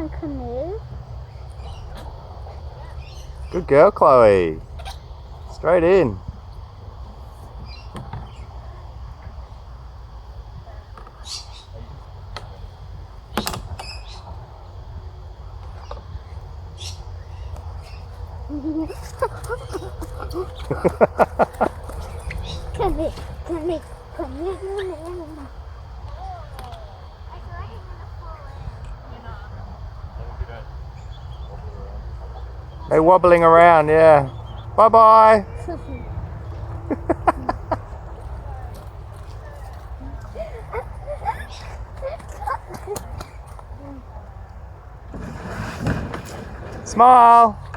a canoe? Good girl, Chloe. Straight in. Come here. They're wobbling around, yeah. Bye-bye. Smile.